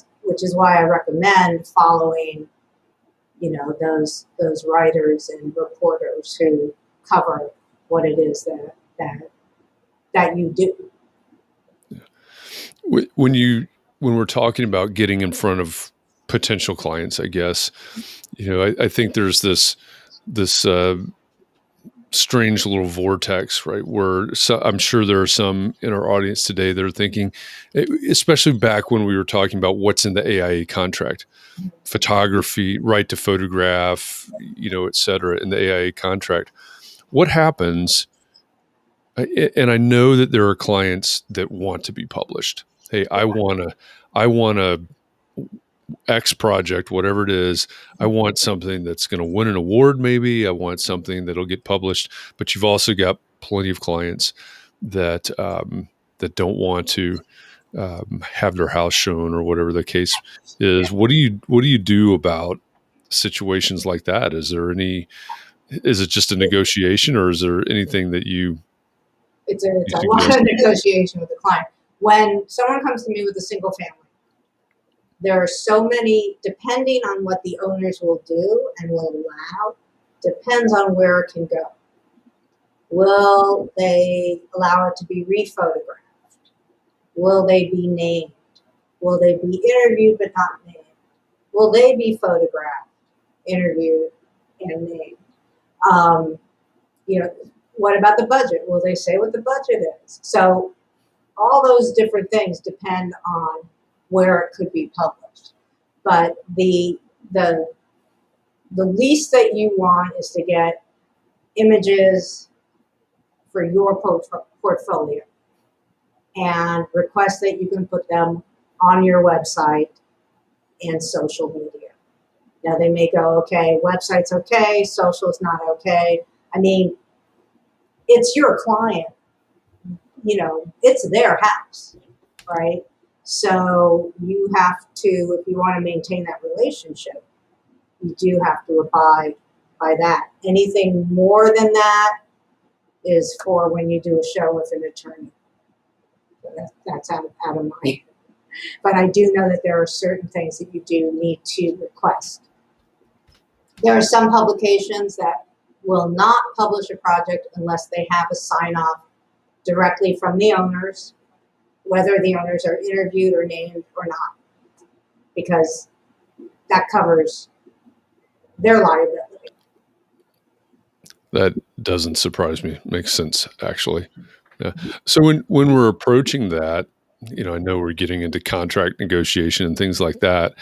I recommend following those writers and reporters who cover what it is that you do. When we're talking about getting in front of potential clients, I guess, I think there's this strange little vortex, right? Where I'm sure there are some in our audience today that are thinking, especially back when we were talking about what's in the AIA contract, photography, right to photograph, et cetera, in the AIA contract. What happens? And I know that there are clients that want to be published. Hey, I want a X project, whatever it is. I want something that's going to win an award. Maybe I want something that'll get published. But you've also got plenty of clients that that don't want to have their house shown or whatever the case is. What do you do about situations like that? Is it just a negotiation, or is there anything that you? It's a lot of negotiation with the client. When someone comes to me with a single family, there are so many, depending on what the owners will do and will allow, depends on where it can go. Will they allow it to be rephotographed? Will they be named? Will they be interviewed but not named? Will they be photographed, interviewed, and named? What about the budget? Will they say what the budget is? So all those different things depend on where it could be published. But the least that you want is to get images for your portfolio and request that you can put them on your website and social media. Now they may go, okay, website's okay, social's not okay. I mean, it's your client, it's their house, right? So you have to, if you want to maintain that relationship, you do have to abide by that. Anything more than that is for when you do a show with an attorney. So that's out of my. But I do know that there are certain things that you do need to request. There are some publications that will not publish a project unless they have a sign-off directly from the owners, whether the owners are interviewed or named or not, because that covers their liability. That doesn't surprise me. Makes sense, actually. Yeah. So when we're approaching that, I know we're getting into contract negotiation and things like that.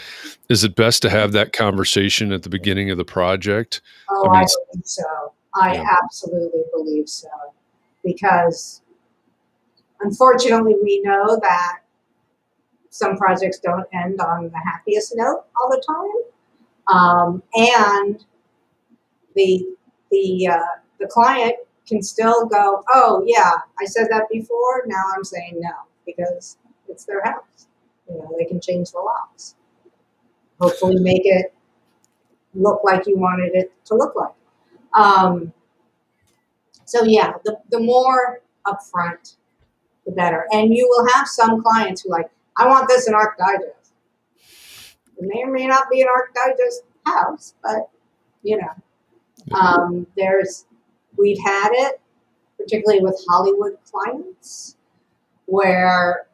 Is it best to have that conversation at the beginning of the project? Oh, I believe so. I absolutely believe so. Because unfortunately, we know that some projects don't end on the happiest note all the time. And the client can still go, oh yeah, I said that before, now I'm saying no, because it's their house. They can change the locks. Hopefully make it look like you wanted it to look like. So yeah, the more upfront, the better. And you will have some clients who I want this in Arc Digest. It may or may not be an Arc Digest house, but we've had it, particularly with Hollywood clients, where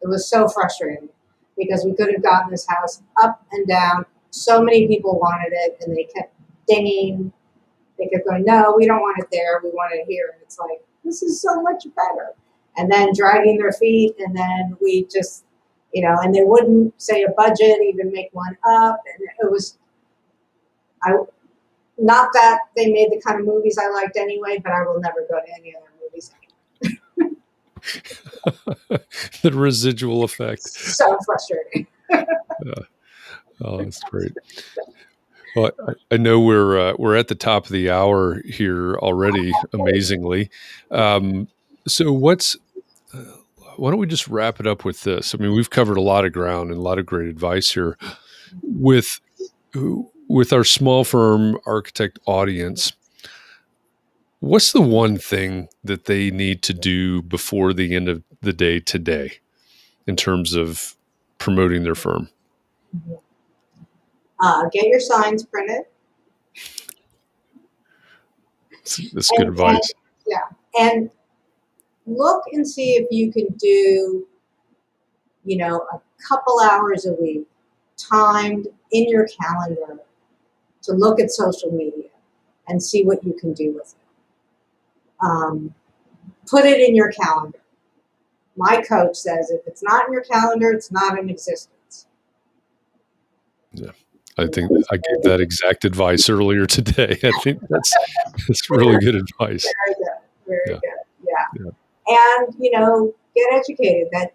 it was so frustrating because we could have gotten this house up and down. So many people wanted it, and they kept dinging. They kept going, no, we don't want it there. We want it here. And it's like, this is so much better. And then dragging their feet, and then we just, and they wouldn't say a budget, even make one up. And it was, not that they made the kind of movies I liked anyway, but I will never go to any other movies anymore. The residual effect. So frustrating. Oh, that's great. Well, I know we're at the top of the hour here already, amazingly. So why don't we just wrap it up with this? I mean, we've covered a lot of ground and a lot of great advice here. With our small firm architect audience, what's the one thing that they need to do before the end of the day today in terms of promoting their firm? Get your signs printed. That's good advice. And look and see if you can do, a couple hours a week timed in your calendar to look at social media and see what you can do with it. Put it in your calendar. My coach says if it's not in your calendar, it's not in existence. Yeah. I think I gave that exact advice earlier today. I think that's really good advice. Very good. Very good. Yeah. And, get educated. What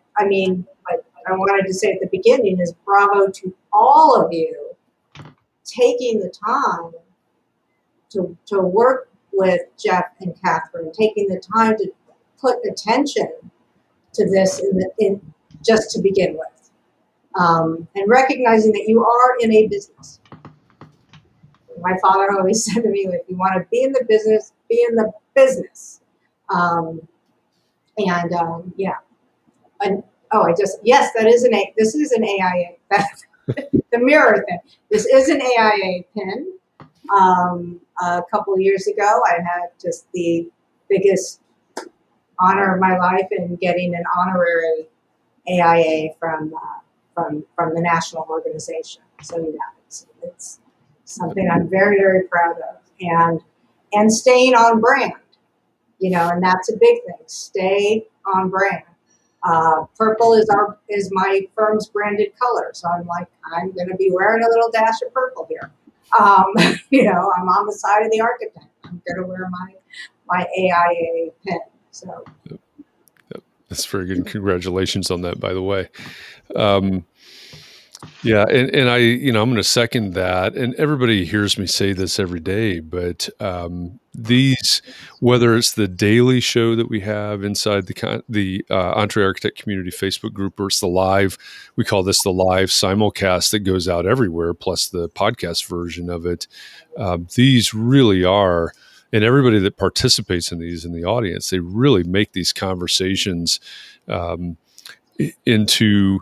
I wanted to say at the beginning is bravo to all of you taking the time to work with Jeff and Katharine, taking the time to put attention to this in just to begin with, and recognizing that you are in a business. My father always said to me, if you want to be in the business, be in the business. This is an AIA. The mirror thing. This is an AIA pin. A couple of years ago, I had just the biggest honor of my life in getting an honorary AIA from the national organization. So it's something I'm very, very proud of, and staying on brand, and that's a big thing. Stay on brand. Purple is my firm's branded color, so I'm going to be wearing a little dash of purple here. I'm on the side of the architect. I'm going to wear my AIA pin. So. Yep. That's very good. Congratulations on that, by the way. Yeah, and I'm going to second that. And everybody hears me say this every day, but these, whether it's the daily show that we have inside the Entre Architect Community Facebook group, or it's the live, we call this the live simulcast that goes out everywhere, plus the podcast version of it. These really are, and everybody that participates in these in the audience, they really make these conversations into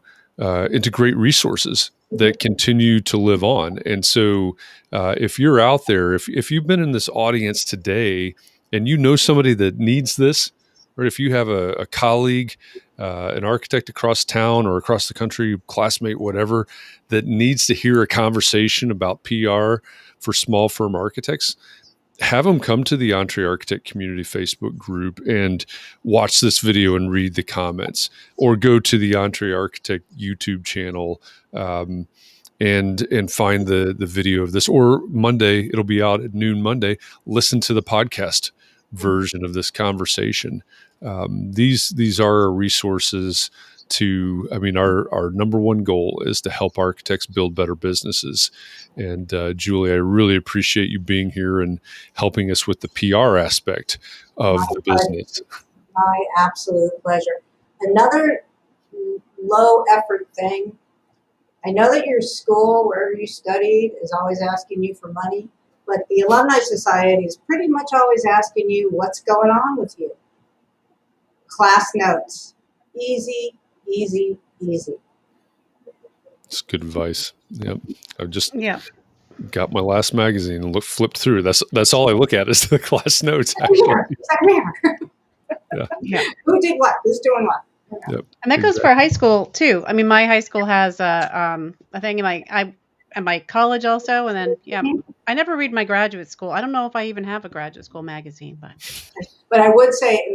great resources that continue to live on. And so if you're out there, if you've been in this audience today and you know somebody that needs this, or if you have a colleague, an architect across town or across the country, classmate, whatever, that needs to hear a conversation about PR for small firm architects, have them come to the Entre Architect Community Facebook group and watch this video and read the comments, or go to the Entre Architect YouTube channel and find the video of this. Or Monday, it'll be out at noon Monday. Listen to the podcast version of this conversation. These are resources our number one goal is to help architects build better businesses. And Julie, I really appreciate you being here and helping us with the PR aspect of the business. My absolute pleasure. Another low effort thing. I know that your school, wherever you studied, is always asking you for money, but the Alumni Society is pretty much always asking you what's going on with you. Class notes. Easy, easy, easy. It's good advice. Yep. I've just got my last magazine and flipped through. That's all I look at is the class notes. Yeah. Who did what? Who's doing what? Yep. And that goes for high school too. I mean, my high school has a thing in my college also, and then I never read my graduate school. I don't know if I even have a graduate school magazine, but I would say,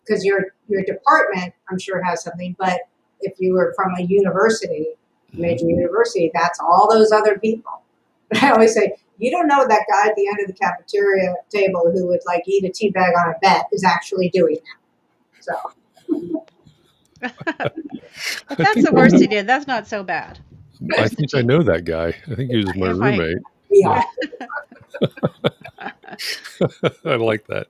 because your department, I'm sure, has something, but if you were from a university, major university, that's all those other people. But I always say, you don't know that guy at the end of the cafeteria table who would eat a tea bag on a bet is actually doing that. So. But that's the worst he did. That's not so bad. I think I know that guy. I think he was my roommate. Yeah. I like that.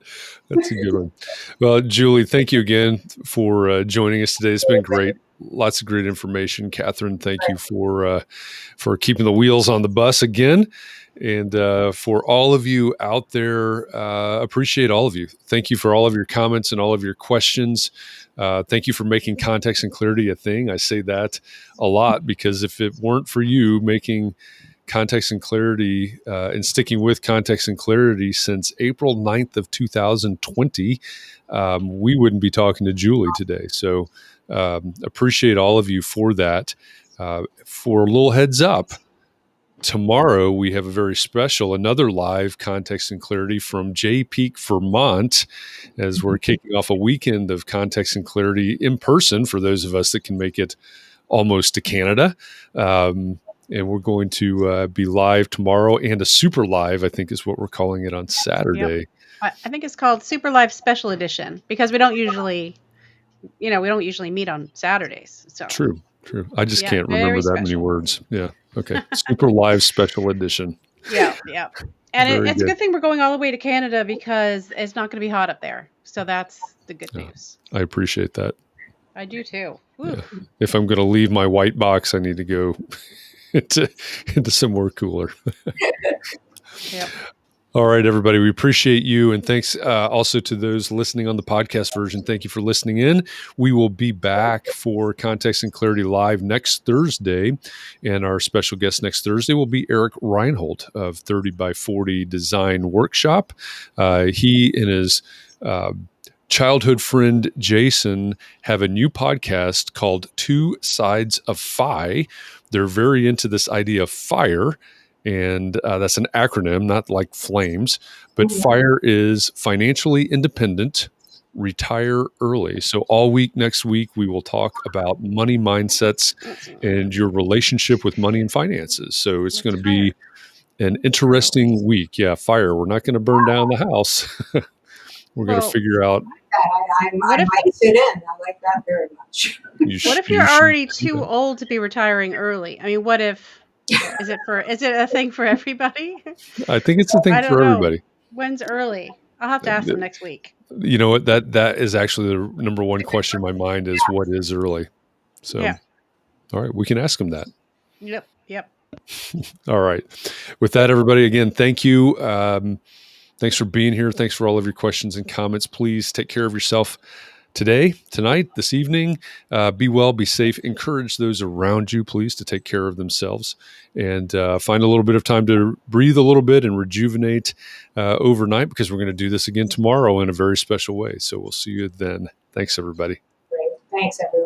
That's a good one. Well, Julie, thank you again for joining us today. It's been great. Lots of great information. Katharine, thank you for keeping the wheels on the bus again. And for all of you out there, appreciate all of you. Thank you for all of your comments and all of your questions. Thank you for making context and clarity a thing. I say that a lot because if it weren't for you making context and clarity and sticking with context and clarity since April 9th of 2020, we wouldn't be talking to Julie today. So appreciate all of you for that. For a little heads up, tomorrow we have a very special, another live context and clarity from Jay Peak, Vermont, as we're kicking off a weekend of context and clarity in person for those of us that can make it almost to Canada. And we're going to be live tomorrow, and a super live, I think is what we're calling it, on Saturday. Yep. I think it's called Super Live Special Edition because we don't usually meet on Saturdays. So True. I just can't remember that many words. Yeah. Okay. Super Live Special Edition. Yeah. And it's a good thing we're going all the way to Canada because it's not going to be hot up there. So that's the good news. I appreciate that. I do too. Yeah. If I'm going to leave my white box, I need to go into somewhere cooler. Yep. All right, everybody. We appreciate you. And thanks also to those listening on the podcast version. Thank you for listening in. We will be back for Context and Clarity Live next Thursday. And our special guest next Thursday will be Eric Reinhold of 30 by 40 Design Workshop. He and his childhood friend Jason have a new podcast called Two Sides of Fi. They're very into this idea of FIRE. And that's an acronym, not like flames, but FIRE is financially independent, retire early. So all week next week, we will talk about money mindsets and your relationship with money and finances. So it's going to be an interesting week. Yeah, FIRE. We're not going to burn down the house. We're going to figure out. I might sit in. I like that very much. What if you're already too old to be retiring early? I mean, what if... Is it a thing for everybody? I think it's a thing for everybody. When's early? I'll have to ask them next week. You know what? That is actually the number one question in my mind is what is early? So, all right, we can ask them that. Yep. All right. With that, everybody, again, thank you. Thanks for being here. Thanks for all of your questions and comments. Please take care of yourself today, tonight, this evening. Be well, be safe. Encourage those around you, please, to take care of themselves and find a little bit of time to breathe a little bit and rejuvenate overnight, because we're going to do this again tomorrow in a very special way. So we'll see you then. Thanks, everybody. Great. Thanks, everyone.